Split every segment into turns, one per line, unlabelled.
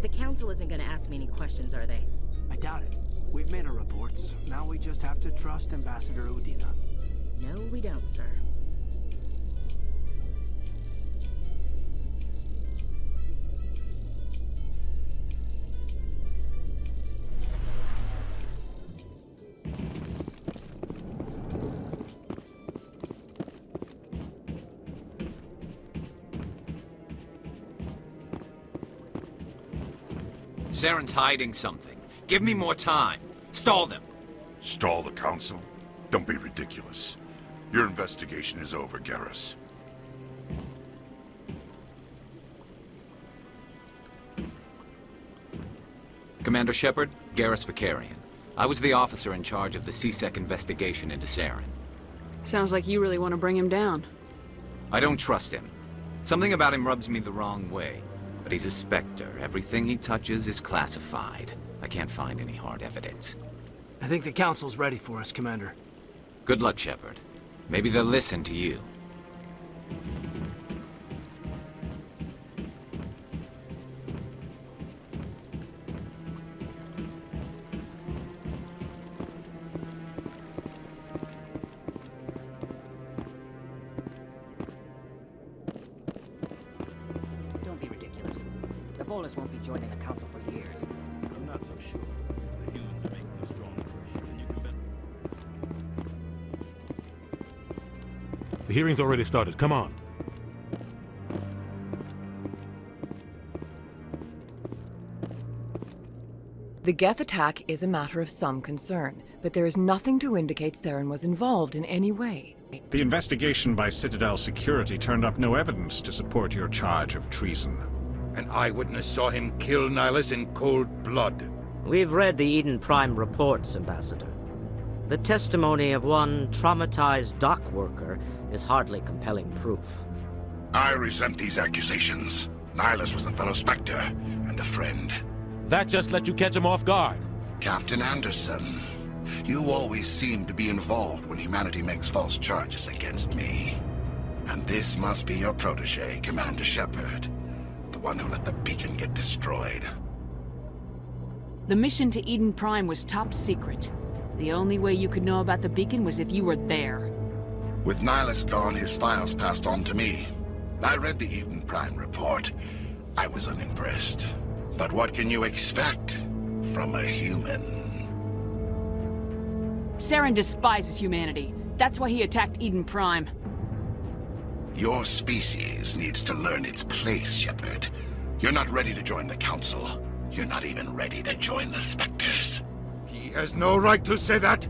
The Council isn't gonna ask me any questions, are they?
I doubt it. We've made our reports. Now we just have to trust Ambassador Udina.
No, we don't, sir.
Saren's hiding something. Give me more time. Stall them.
Stall the Council? Don't be ridiculous. Your investigation is over, Garrus.
Commander Shepard, Garrus Vicarian. I was the officer in charge of the C-Sec investigation into Saren.
Sounds like you really want to bring him down.
I don't trust him. Something about him rubs me the wrong way. But he's a Spectre. Everything he touches is classified. I can't find any hard evidence.
I think the Council's ready for us, Commander.
Good luck, Shepard. Maybe they'll listen to you.
Don't be ridiculous. The Volus won't be joining the Council for years.
I'm not so sure. The humans are making a strong push, and you can bet.
The hearing's already started. Come on.
The Geth attack is a matter of some concern, but there is nothing to indicate Saren was involved in any way.
The investigation by Citadel security turned up no evidence to support your charge of treason.
An eyewitness saw him kill Nihilus in cold blood.
We've read the Eden Prime reports, Ambassador. The testimony of one traumatized dock worker is hardly compelling proof.
I resent these accusations. Nihilus was a fellow Spectre and a friend.
That just let you catch him off guard.
Captain Anderson, you always seem to be involved when humanity makes false charges against me. And this must be your protege, Commander Shepard. The one who let the beacon get destroyed.
The mission to Eden Prime was top secret. The only way you could know about the beacon was if you were there.
With Nihilus gone, his files passed on to me. I read the Eden Prime report. I was unimpressed. But what can you expect from a human?
Saren despises humanity. That's why he attacked Eden Prime.
Your species needs to learn its place, Shepard. You're not ready to join the Council. You're not even ready to join the Spectres.
He has no right to say that.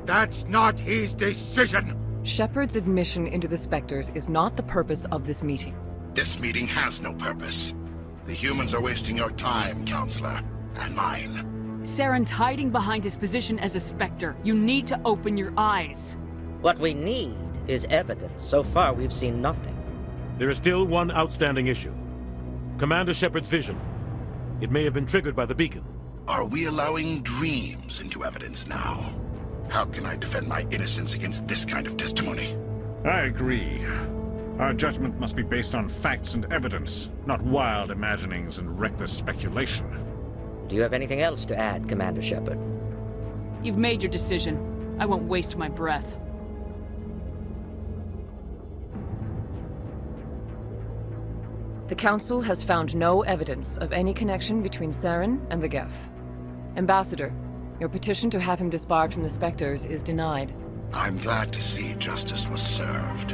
That's not his decision.
Shepard's admission into the Spectres is not the purpose of this meeting.
This meeting has no purpose. The humans are wasting your time, Counselor, and mine.
Saren's hiding behind his position as a Spectre. You need to open your eyes.
What we need is evidence. So far, we've seen nothing.
There is still one outstanding issue. Commander Shepard's vision. It may have been triggered by the beacon.
Are we allowing dreams into evidence now? How can I defend my innocence against this kind of testimony?
I agree. Our judgment must be based on facts and evidence, not wild imaginings and reckless speculation.
Do you have anything else to add, Commander Shepard?
You've made your decision. I won't waste my breath.
The Council has found no evidence of any connection between Saren and the Geth. Ambassador, your petition to have him disbarred from the Spectres is denied.
I'm glad to see justice was served.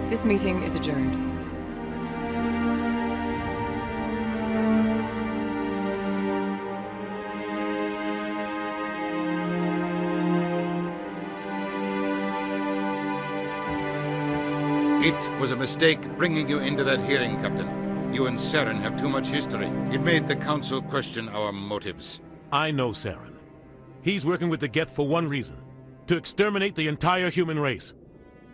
This meeting is adjourned.
It was a mistake bringing you into that hearing, Captain. You and Saren have too much history. It made the Council question our motives.
I know Saren. He's working with the Geth for one reason. To exterminate the entire human race.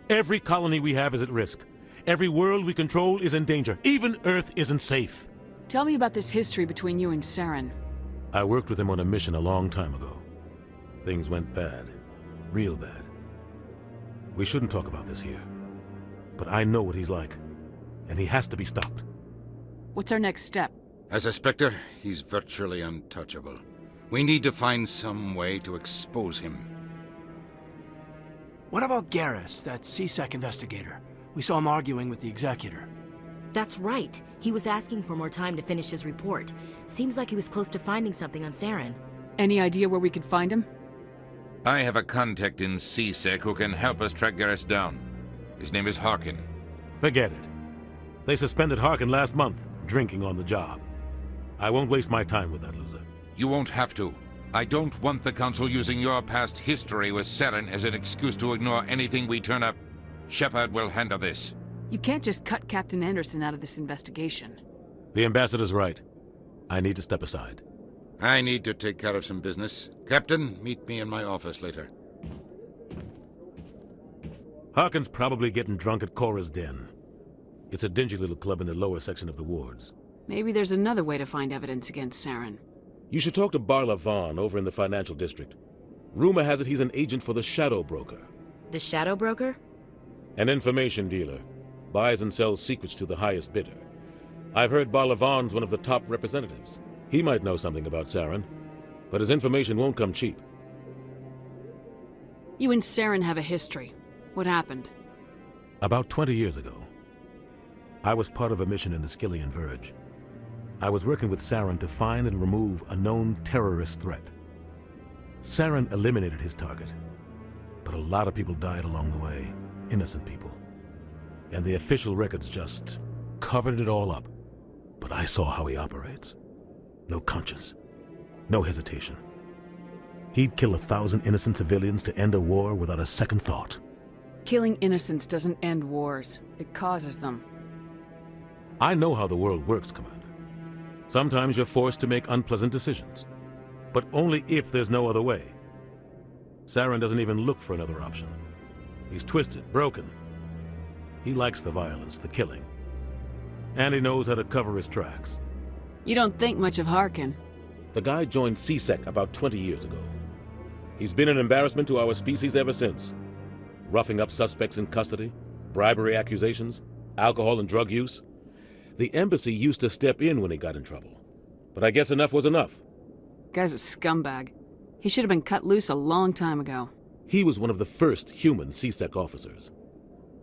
Every colony we have is at risk. Every world we control is in danger. Even Earth isn't safe.
Tell me about this history between you and Saren.
I worked with him on a mission a long time ago. Things went bad. Real bad. We shouldn't talk about this here. But I know what he's like. And he has to be stopped.
What's our next step?
As a Spectre, he's virtually untouchable. We need to find some way to expose him.
What about Garrus, that CSEC investigator? We saw him arguing with the Executor.
That's right. He was asking for more time to finish his report. Seems like he was close to finding something on Saren.
Any idea where we could find him?
I have a contact in CSEC who can help us track Garrus down. His name is Harkin.
Forget it. They suspended Harkin last month, drinking on the job. I won't waste my time with that loser.
You won't have to. I don't want the Council using your past history with Saren as an excuse to ignore anything we turn up. Shepard will handle this.
You can't just cut Captain Anderson out of this investigation.
The Ambassador's right. I need to step aside.
I need to take care of some business. Captain, meet me in my office later.
Harkin's probably getting drunk at Cora's Den. It's a dingy little club in the lower section of the wards.
Maybe there's another way to find evidence against Saren.
You should talk to Barla Vaughn over in the financial district. Rumor has it he's an agent for the Shadow Broker.
The Shadow Broker?
An information dealer. Buys and sells secrets to the highest bidder. I've heard Barla Vaughn's one of the top representatives. He might know something about Saren, but his information won't come cheap.
You and Saren have a history. What happened?
About 20 years ago, I was part of a mission in the Skillian Verge. I was working with Saren to find and remove a known terrorist threat. Saren eliminated his target, but a lot of people died along the way, innocent people. And the official records just covered it all up. But I saw how he operates. No conscience, no hesitation. He'd kill 1,000 innocent civilians to end a war without a second thought.
Killing innocents doesn't end wars. It causes them.
I know how the world works, Commander. Sometimes you're forced to make unpleasant decisions, but only if there's no other way. Saren doesn't even look for another option. He's twisted, broken. He likes the violence, the killing. And he knows how to cover his tracks.
You don't think much of Harkin.
The guy joined CSEC about 20 years ago. He's been an embarrassment to our species ever since. Roughing up suspects in custody, bribery accusations, alcohol and drug use. The embassy used to step in when he got in trouble. But I guess enough was enough.
Guy's a scumbag. He should have been cut loose a long time ago.
He was one of the first human CSEC officers.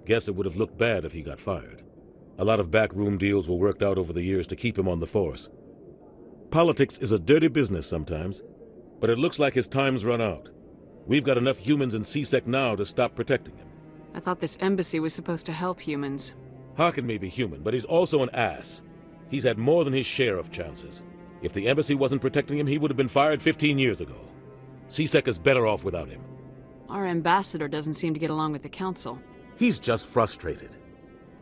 Guess it would have looked bad if he got fired. A lot of backroom deals were worked out over the years to keep him on the force. Politics is a dirty business sometimes, but it looks like his time's run out. We've got enough humans in CSEC now to stop protecting him.
I thought this embassy was supposed to help humans.
Harkin may be human, but he's also an ass. He's had more than his share of chances. If the embassy wasn't protecting him, he would have been fired 15 years ago. CSEC is better off without him.
Our ambassador doesn't seem to get along with the Council.
He's just frustrated.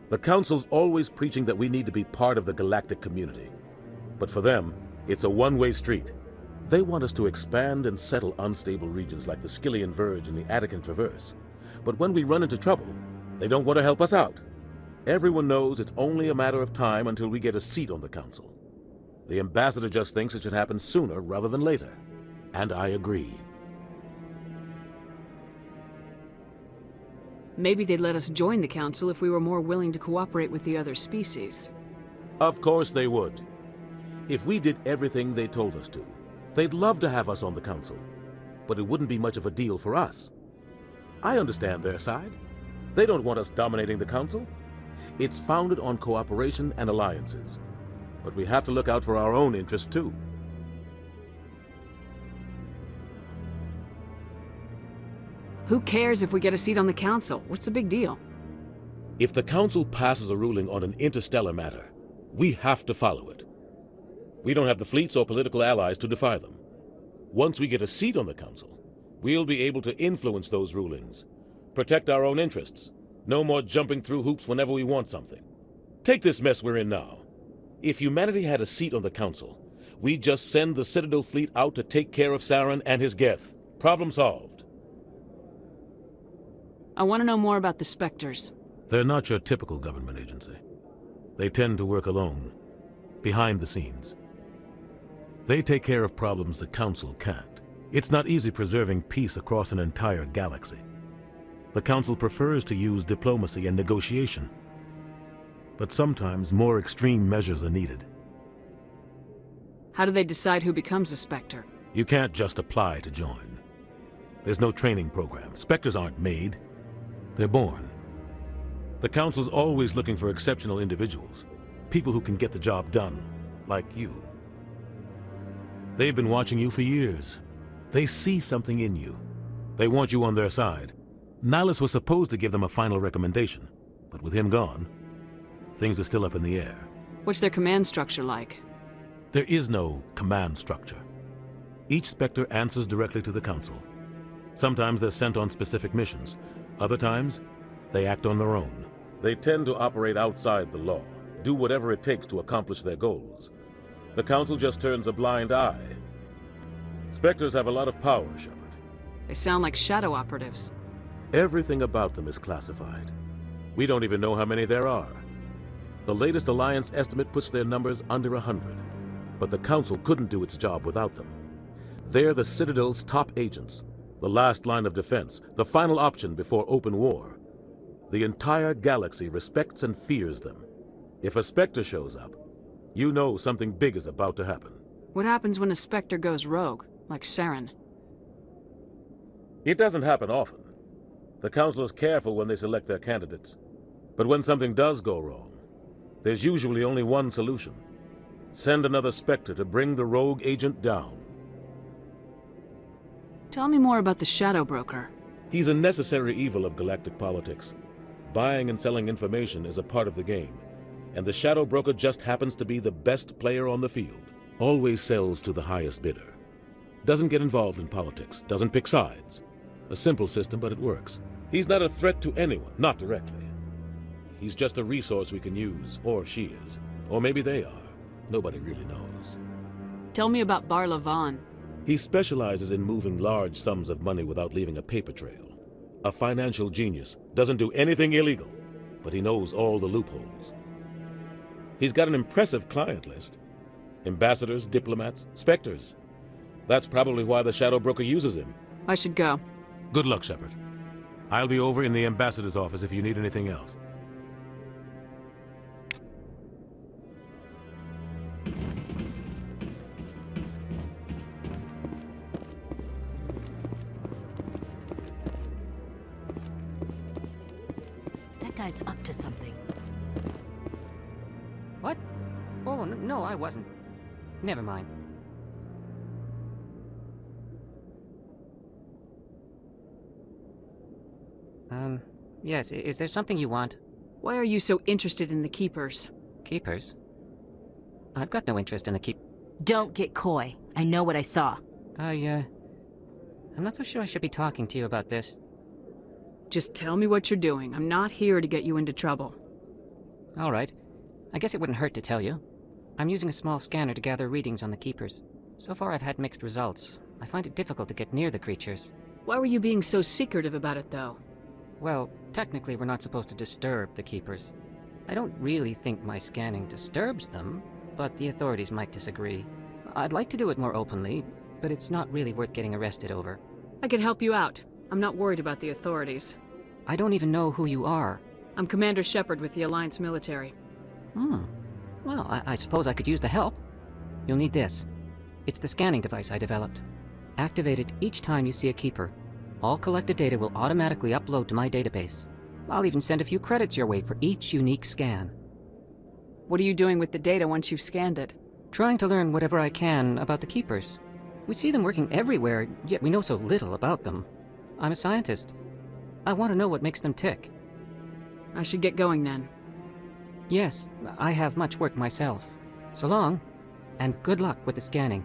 The Council's always preaching that we need to be part of the galactic community. But for them, it's a one-way street. They want us to expand and settle unstable regions like the Skillian Verge and the Attican Traverse. But when we run into trouble, they don't want to help us out. Everyone knows it's only a matter of time until we get a seat on the Council. The ambassador just thinks it should happen sooner rather than later. And I agree.
Maybe they'd let us join the Council if we were more willing to cooperate with the other species.
Of course they would. If we did everything they told us to, they'd love to have us on the Council. But it wouldn't be much of a deal for us. I understand their side. They don't want us dominating the Council. It's founded on cooperation and alliances. But we have to look out for our own interests too.
Who cares if we get a seat on the Council? What's the big deal?
If the Council passes a ruling on an interstellar matter, we have to follow it. We don't have the fleets or political allies to defy them. Once we get a seat on the Council, we'll be able to influence those rulings, protect our own interests. No more jumping through hoops whenever we want something. Take this mess we're in now. If humanity had a seat on the Council, we'd just send the Citadel fleet out to take care of Saren and his Geth. Problem solved.
I want to know more about the Spectres.
They're not your typical government agency. They tend to work alone, behind the scenes. They take care of problems the Council can't. It's not easy preserving peace across an entire galaxy. The Council prefers to use diplomacy and negotiation. but sometimes more extreme measures are needed.
How do they decide who becomes a Spectre?
You can't just apply to join. There's no training program. Spectres aren't made. They're born. The Council's always looking for exceptional individuals. People who can get the job done, like you. They've been watching you for years. They see something in you. They want you on their side. Nihilus was supposed to give them a final recommendation, but with him gone, things are still up in the air.
What's their command structure like?
There is no command structure. Each Spectre answers directly to the Council. Sometimes they're sent on specific missions. Other times, they act on their own. They tend to operate outside the law, do whatever it takes to accomplish their goals. The Council just turns a blind eye. Spectres have a lot of power, Shepard.
They sound like shadow operatives.
Everything about them is classified. We don't even know how many there are. The latest Alliance estimate puts their numbers under 100. But the Council couldn't do its job without them. They're the Citadel's top agents, the last line of defense, the final option before open war. The entire galaxy respects and fears them. If a Spectre shows up, you know something big is about to happen.
What happens when a Spectre goes rogue, like Saren?
It doesn't happen often. The Council is careful when they select their candidates. But when something does go wrong, there's usually only one solution. Send another Spectre to bring the rogue agent down.
Tell me more about the Shadow Broker.
He's a necessary evil of galactic politics. Buying and selling information is a part of the game, and the Shadow Broker just happens to be the best player on the field. Always sells to the highest bidder. Doesn't get involved in politics, doesn't pick sides. A simple system, but it works. He's not a threat to anyone, not directly. He's just a resource we can use, or she is. Or maybe they are. Nobody really knows.
Tell me about Barla Vaughn.
He specializes in moving large sums of money without leaving a paper trail. A financial genius, doesn't do anything illegal, but he knows all the loopholes. He's got an impressive client list. Ambassadors, diplomats, Spectres. That's probably why the Shadow Broker uses him.
I should go.
Good luck, Shepard. I'll be over in the ambassador's office if you need anything else.
That guy's up to something.
What? Oh, no, I wasn't. Never mind. Yes, is there something you want?
Why are you so interested in the Keepers?
Keepers? I've got no interest in the
Don't get coy. I know what I saw.
I'm not so sure I should be talking to you about this.
Just tell me what you're doing. I'm not here to get you into trouble.
All right. I guess it wouldn't hurt to tell you. I'm using a small scanner to gather readings on the Keepers. So far I've had mixed results. I find it difficult to get near the creatures.
Why were you being so secretive about it, though?
Well, technically we're not supposed to disturb the Keepers. I don't really think my scanning disturbs them, but the authorities might disagree. I'd like to do it more openly, but it's not really worth getting arrested over.
I can help you out. I'm not worried about the authorities.
I don't even know who you are.
I'm Commander Shepard with the Alliance military.
Well, I suppose I could use the help. You'll need this. It's the scanning device I developed. Activate it each time you see a Keeper. All collected data will automatically upload to my database. I'll even send a few credits your way for each unique scan.
What are you doing with the data once you've scanned it?
Trying to learn whatever I can about the Keepers. We see them working everywhere, yet we know so little about them. I'm a scientist. I want to know what makes them tick.
I should get going then.
Yes, I have much work myself. So long, and good luck with the scanning.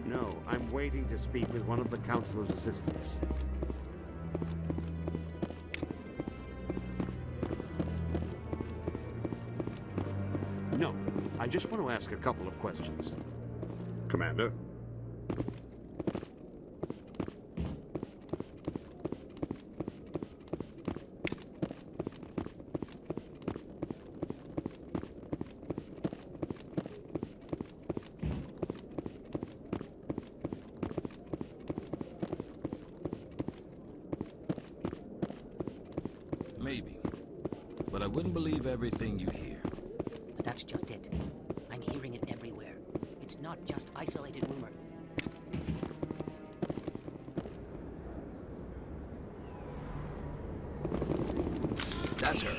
No, I'm waiting to speak with one of the Councilor's assistants. No, I just want to ask a couple of questions.
Commander?
Maybe. But I wouldn't believe everything you hear.
That's just it. I'm hearing it everywhere. It's not just isolated rumor.
That's her.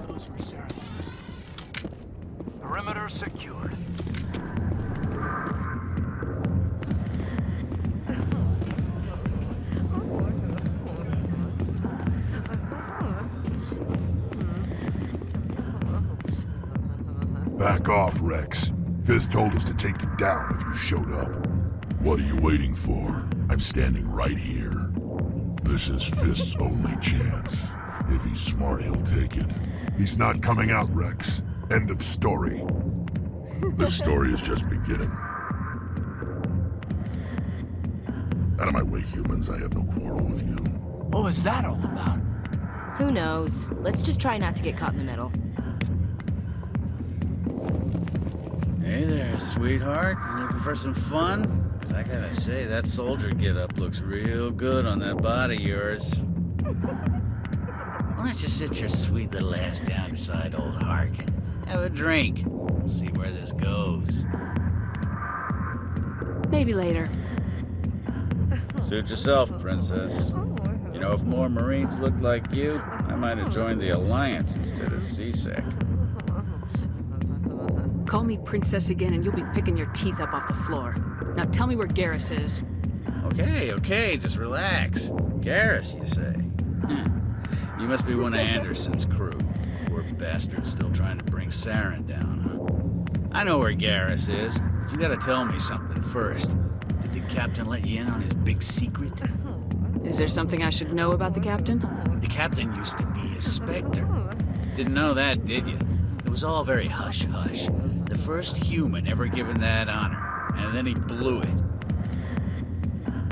Those were Saren's men. Perimeter secured.
Back off, Rex. Fist told us to take you down if you showed up. What are you waiting for? I'm standing right here. This is Fist's only chance. If he's smart, he'll take it. He's not coming out, Rex. End of story. This story is just beginning. Out of my way, humans. I have no quarrel with you.
What was that all about?
Who knows? Let's just try not to get caught in the middle.
Hey there, sweetheart. You looking for some fun? 'Cause I gotta say, that soldier get-up looks real good on that body of yours. Why don't you sit your sweet little ass down beside old Harkin? Have a drink. We'll see where this goes.
Maybe later.
Suit yourself, princess. You know, if more Marines looked like you, I might have joined the Alliance instead of CSEC.
Call me princess again and you'll be picking your teeth up off the floor. Now tell me where Garrus is.
Okay, just relax. Garrus, you say? You must be one of Anderson's crew. Poor bastard still trying to bring Saren down, huh? I know where Garrus is, but you gotta tell me something first. Did the captain let you in on his big secret?
Is there something I should know about the captain?
The captain used to be a Spectre. Didn't know that, did you? It was all very hush-hush. The first human ever given that honor, and then he blew it.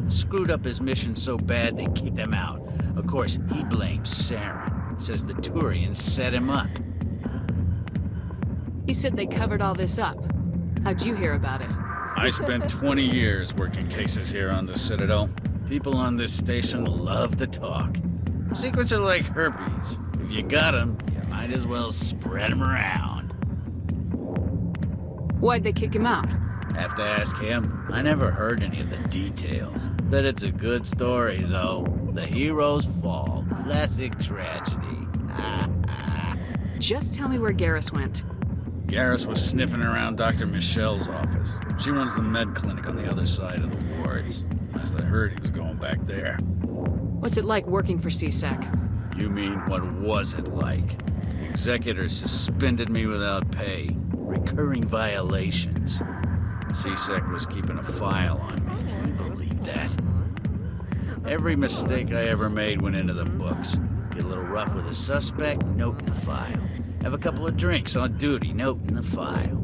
Screwed up his mission so bad they kicked him out. Of course, he blames Saren. Says the Turians set him up.
You said they covered all this up. How'd you hear about it?
I spent 20 years working cases here on the Citadel. People on this station love to talk. Secrets are like herpes. If you got them, you might as well spread them around.
Why'd they kick him out?
Have to ask him. I never heard any of the details. Bet it's a good story, though. The heroes fall. Classic tragedy.
Just tell me where Garrus went.
Garrus was sniffing around Dr. Michelle's office. She runs the med clinic on the other side of the wards. Last I heard, he was going back there.
What's it like working for CSEC?
You mean, what was it like? The executors suspended me without pay. Recurring violations. CSEC was keeping a file on me. Can you believe that? Every mistake I ever made went into the books. Get a little rough with a suspect, note in the file. Have a couple of drinks on duty, note in the file.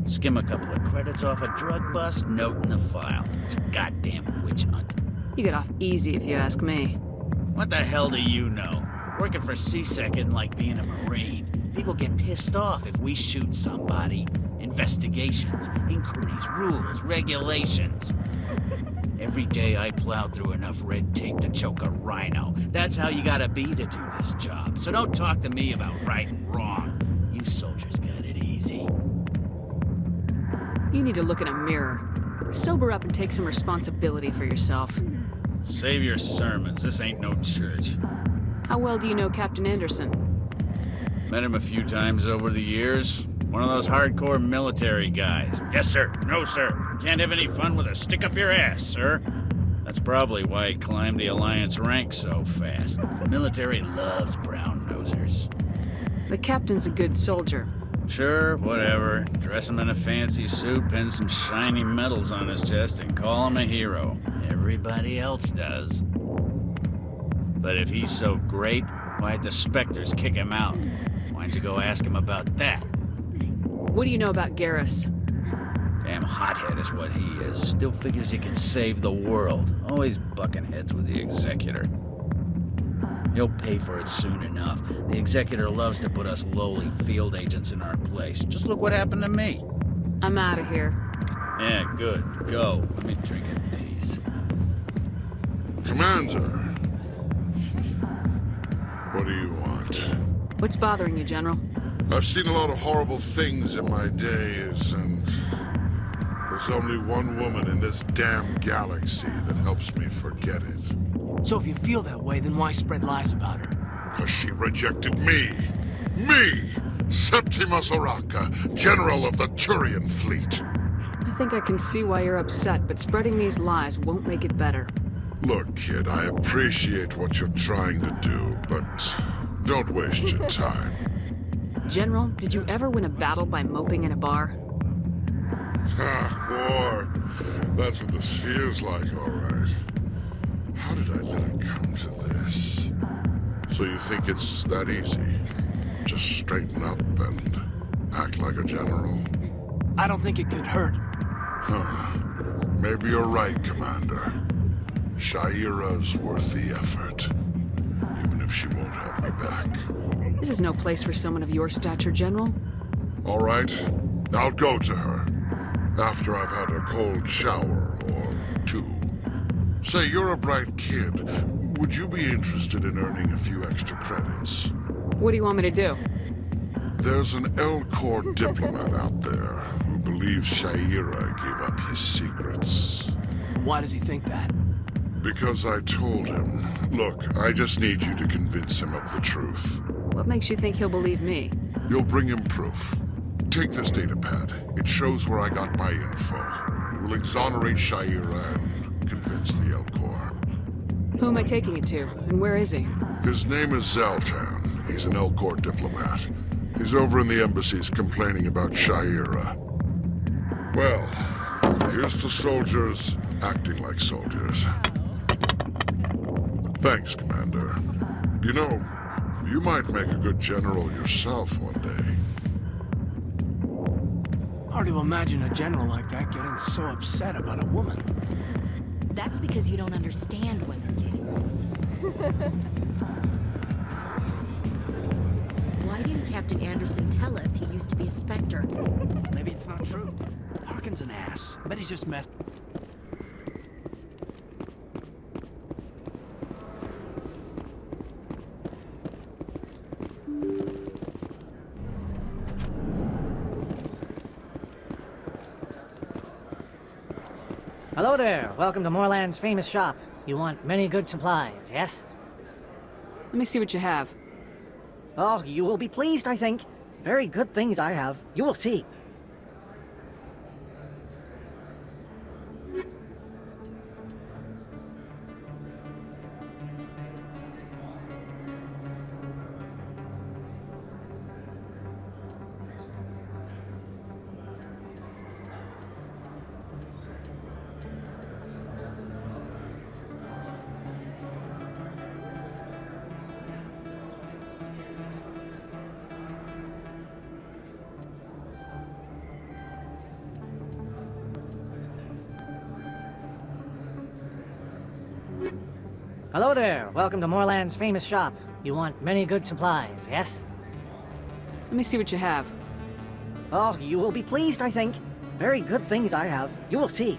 Skim a couple of credits off a drug bust, note in the file. It's a goddamn witch hunt.
You get off easy if you ask me.
What the hell do you know? Working for CSEC isn't like being a Marine. People get pissed off if we shoot somebody. Investigations, inquiries, rules, regulations. Every day I plowed through enough red tape to choke a rhino. That's how you gotta be to do this job. So don't talk to me about right and wrong. You soldiers got it easy.
You need to look in a mirror. Sober up and take some responsibility for yourself.
Save your sermons. This ain't no church.
How well do you know Captain Anderson?
Met him a few times over the years. One of those hardcore military guys. Yes, sir. No, sir. Can't have any fun with a stick up your ass, sir. That's probably why he climbed the Alliance ranks so fast. The military loves brown-nosers.
The captain's a good soldier.
Sure, whatever. Dress him in a fancy suit, pin some shiny medals on his chest, and call him a hero. Everybody else does. But if he's so great, why'd the Spectres kick him out? Why'd you go ask him about that?
What do you know about Garrus?
Damn hothead is what he is. Still figures he can save the world. Always bucking heads with the Executor. He'll pay for it soon enough. The Executor loves to put us lowly field agents in our place. Just look what happened to me.
I'm out of here.
Yeah, good. Go. Let me drink in peace.
Commander. What do you want?
What's bothering you, General?
I've seen a lot of horrible things in my days, and there's only one woman in this damn galaxy that helps me forget it.
So if you feel that way, then why spread lies about her?
'Cause she rejected me! Me! Septimus Oraka, General of the Turian Fleet!
I think I can see why you're upset, but spreading these lies won't make it better.
Look, kid, I appreciate what you're trying to do, but don't waste your time.
General, did you ever win a battle by moping in a bar?
Ha, war. That's what this feels like, all right. How did I let it come to this? So you think it's that easy? Just straighten up and act like a general?
I don't think it could hurt.
Huh. Maybe you're right, Commander. Shaira's worth the effort. Even if she won't have me back.
This is no place for someone of your stature, General.
All right. I'll go to her. After I've had a cold shower or two. Say, you're a bright kid. Would you be interested in earning a few extra credits?
What do you want me to do?
There's an L-Corps diplomat out there who believes Shaira gave up his secrets.
Why does he think that?
Because I told him. Look, I just need you to convince him of the truth.
What makes you think he'll believe me?
You'll bring him proof. Take this datapad. It shows where I got my info. It will exonerate Shaira and convince the L-Corps.
Who am I taking it to, and where is he?
His name is Zaltan. He's an L-Corps diplomat. He's over in the embassies complaining about Shaira. Well, here's to soldiers acting like soldiers. Thanks, Commander. You know, you might make a good general yourself one day.
Hard to imagine a general like that getting so upset about a woman.
That's because you don't understand women, King. Why didn't Captain Anderson tell us he used to be a Spectre?
Maybe it's not true. Harkin's an ass. Bet he's just messed.
Hello there. Welcome to Moorland's famous shop. You want many good supplies, yes?
Let me see what you have.
Oh, you will be pleased, I think. Very good things I have. You will see. Hello there. Welcome to Moorland's famous shop. You want many good supplies, yes?
Let me see what you have.
Oh, you will be pleased, I think. Very good things I have. You will see.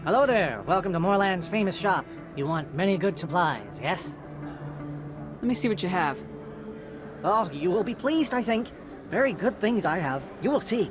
Hello there. Welcome to Moorland's famous shop. You want many good supplies, yes?
Let me see what you have.
Oh, you will be pleased, I think. Very good things I have. You will see.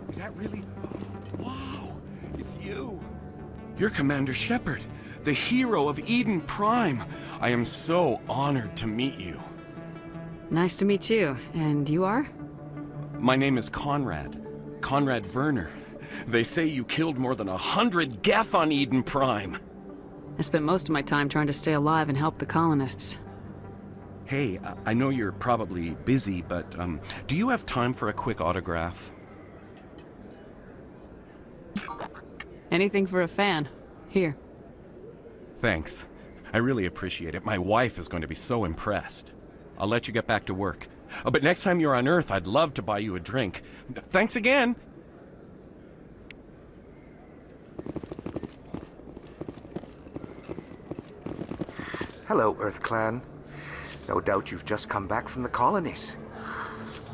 Is that really? Wow, it's you. You're Commander Shepard, the hero of Eden Prime. I am so honored to meet you.
Nice to meet you. And you are?
My name is Conrad. Conrad Werner. They say you killed more than 100 Geth on Eden Prime.
I spent most of my time trying to stay alive and help the colonists.
Hey, I know you're probably busy, but do you have time for a quick autograph?
Anything for a fan. Here.
Thanks. I really appreciate it. My wife is going to be so impressed. I'll let you get back to work. But next time you're on Earth, I'd love to buy you a drink. Thanks again!
Hello, Earth Clan. No doubt you've just come back from the colonies.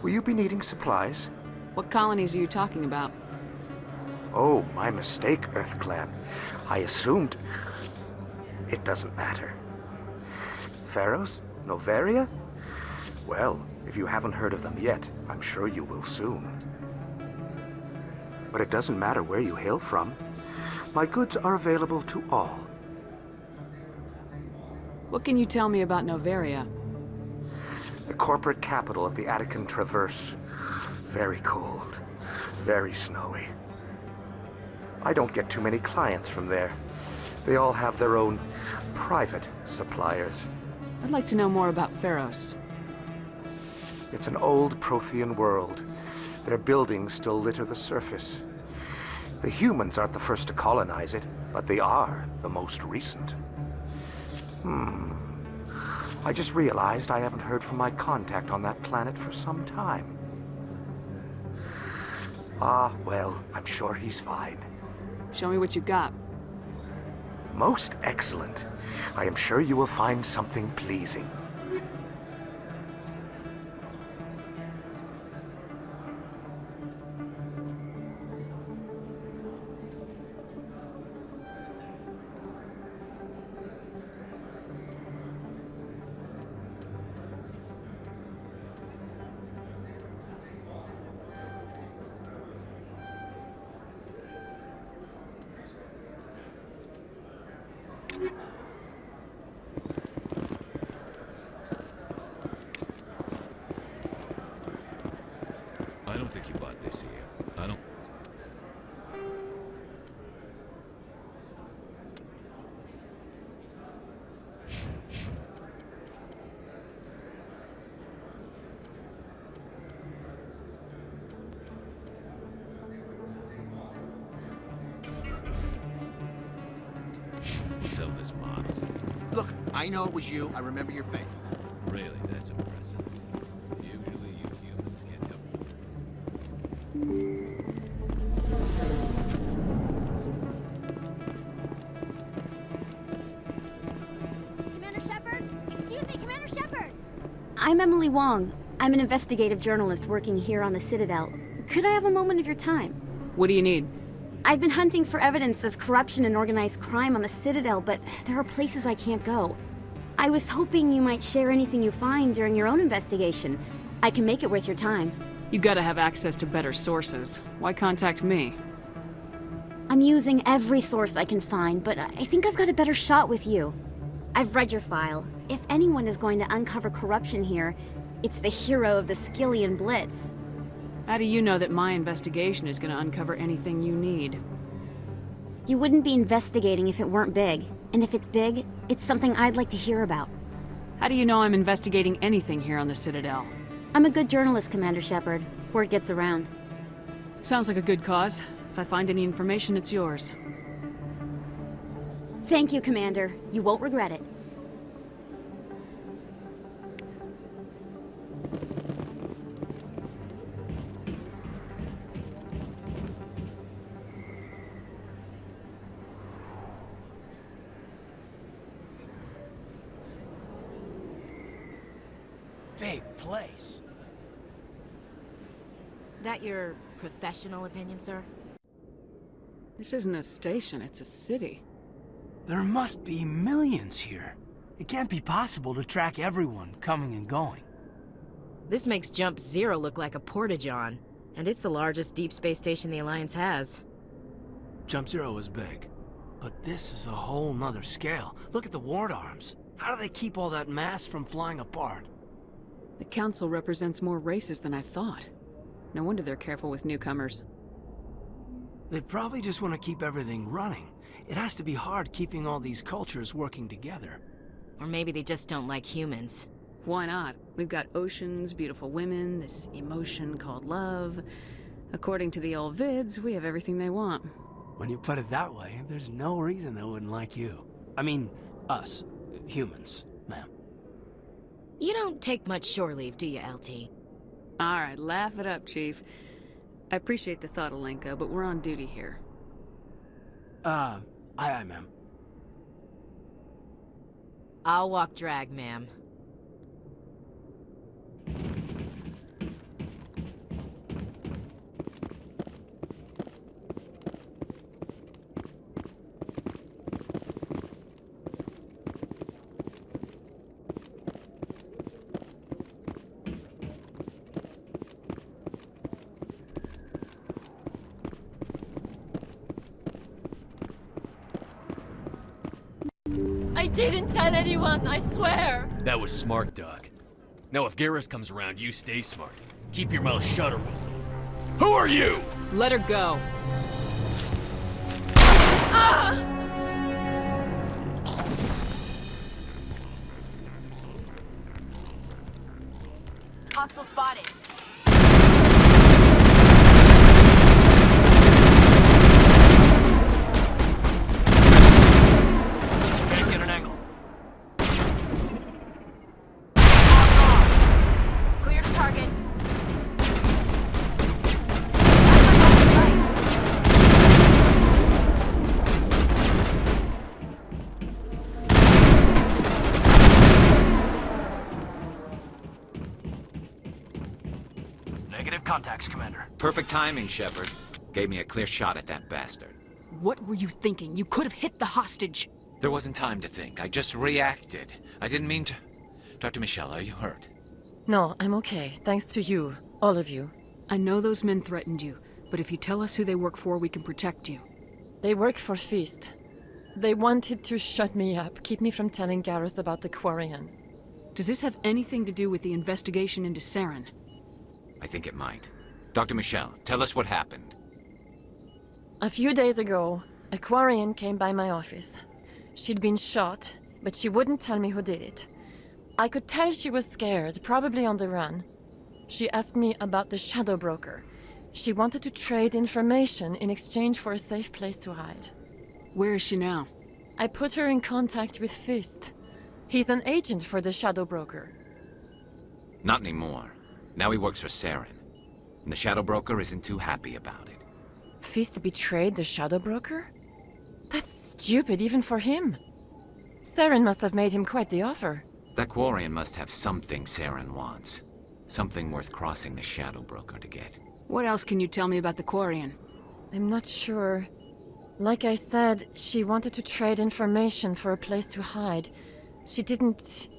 Will you be needing supplies?
What colonies are you talking about?
Oh, my mistake, Earth Clan. I assumed... It doesn't matter. Pharaohs? Noveria? Well, if you haven't heard of them yet, I'm sure you will soon. But it doesn't matter where you hail from. My goods are available to all.
What can you tell me about Noveria?
The corporate capital of the Attican Traverse. Very cold. Very snowy. I don't get too many clients from there. They all have their own private suppliers.
I'd like to know more about Pharos.
It's an old Prothean world. Their buildings still litter the surface. The humans aren't the first to colonize it, but they are the most recent. I just realized I haven't heard from my contact on that planet for some time. Ah, well, I'm sure he's fine.
Show me what you got.
Most excellent. I am sure you will find something pleasing.
I don't think you bought this here. I don't... Let's sell this model.
Look, I know it was you. I remember your face.
Really, that's impressive. Usually you humans can't tell.
Commander Shepard? Excuse me, Commander Shepard! I'm Emily Wong. I'm an investigative journalist working here on the Citadel. Could I have a moment of your time?
What do you need?
I've been hunting for evidence of corruption and organized crime on the Citadel, but there are places I can't go. I was hoping you might share anything you find during your own investigation. I can make it worth your time.
You gotta have access to better sources. Why contact me?
I'm using every source I can find, but I think I've got a better shot with you. I've read your file. If anyone is going to uncover corruption here, it's the hero of the Skillian Blitz.
How do you know that my investigation is gonna uncover anything you need?
You wouldn't be investigating if it weren't big. And if it's big, it's something I'd like to hear about.
How do you know I'm investigating anything here on the Citadel?
I'm a good journalist, Commander Shepard. Word gets around.
Sounds like a good cause. If I find any information, it's yours.
Thank you, Commander. You won't regret it.
Big place.
That your professional opinion, sir?
This isn't a station, it's a city.
There must be millions here. It can't be possible to track everyone coming and going.
This makes Jump Zero look like a porta-john, and it's the largest deep space station the Alliance has.
Jump Zero is big, but this is a whole nother scale. Look at the ward arms. How do they keep all that mass from flying apart?
The Council represents more races than I thought. No wonder they're careful with newcomers.
They probably just want to keep everything running. It has to be hard keeping all these cultures working together.
Or maybe they just don't like humans.
Why not? We've got oceans, beautiful women, this emotion called love. According to the old vids, we have everything they want.
When you put it that way, there's no reason they wouldn't like you. I mean, us. Humans, ma'am.
You don't take much shore leave, do you, LT?
Alright, laugh it up, Chief. I appreciate the thought, Alenka, but we're on duty here.
Aye, ma'am.
I'll walk drag, ma'am.
I didn't tell anyone, I swear!
That was smart, Doc. Now if Garrus comes around, you stay smart. Keep your mouth shut or Who are you?
Let her go.
Ah!
Hostile spotted.
Can't get an angle.
Clear to target.
Negative contacts, Commander.
Perfect timing, Shepard. Gave me a clear shot at that bastard.
What were you thinking? You could have hit the hostage.
There wasn't time to think. I just reacted. I didn't mean to... Dr. Michelle, are you hurt?
No, I'm okay. Thanks to you. All of you.
I know those men threatened you, but if you tell us who they work for, we can protect you.
They work for Feast. They wanted to shut me up, keep me from telling Garrus about the Quarian.
Does this have anything to do with the investigation into Saren?
I think it might. Dr. Michelle, tell us what happened.
A few days ago, a Quarian came by my office. She'd been shot, but she wouldn't tell me who did it. I could tell she was scared, probably on the run. She asked me about the Shadow Broker. She wanted to trade information in exchange for a safe place to hide.
Where is she now?
I put her in contact with Fist. He's an agent for the Shadow Broker.
Not anymore. Now he works for Saren. And the Shadow Broker isn't too happy about it.
Fist betrayed the Shadow Broker? That's stupid even for him. Saren must have made him quite the offer.
That Quarian must have something Saren wants. Something worth crossing the Shadow Broker to get.
What else can you tell me about the Quarian?
I'm not sure. Like I said, she wanted to trade information for a place to hide. She didn't...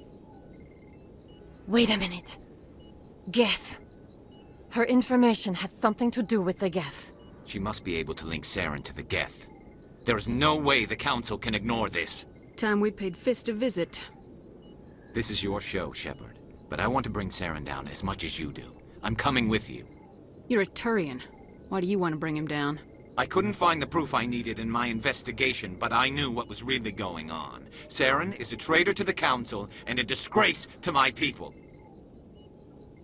Wait a minute. Geth. Her information had something to do with the Geth.
She must be able to link Saren to the Geth. There is no way the Council can ignore this.
Time we paid Fist a visit.
This is your show, Shepard. But I want to bring Saren down as much as you do. I'm coming with you.
You're a Turian. Why do you want to bring him down?
I couldn't find the proof I needed in my investigation, but I knew what was really going on. Saren is a traitor to the Council and a disgrace to my people.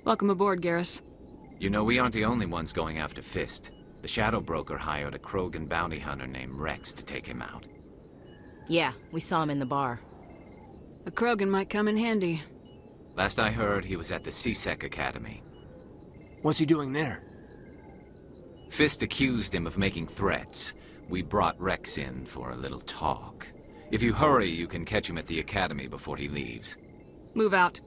Welcome aboard, Garrus.
You know, we aren't the only ones going after Fist. The Shadow Broker hired a Krogan bounty hunter named Rex to take him out.
Yeah, we saw him in the bar.
A Krogan might come in handy.
Last I heard, he was at the C-Sec Academy.
What's he doing there?
Fist accused him of making threats. We brought Rex in for a little talk. If you hurry, you can catch him at the Academy before he leaves.
Move out.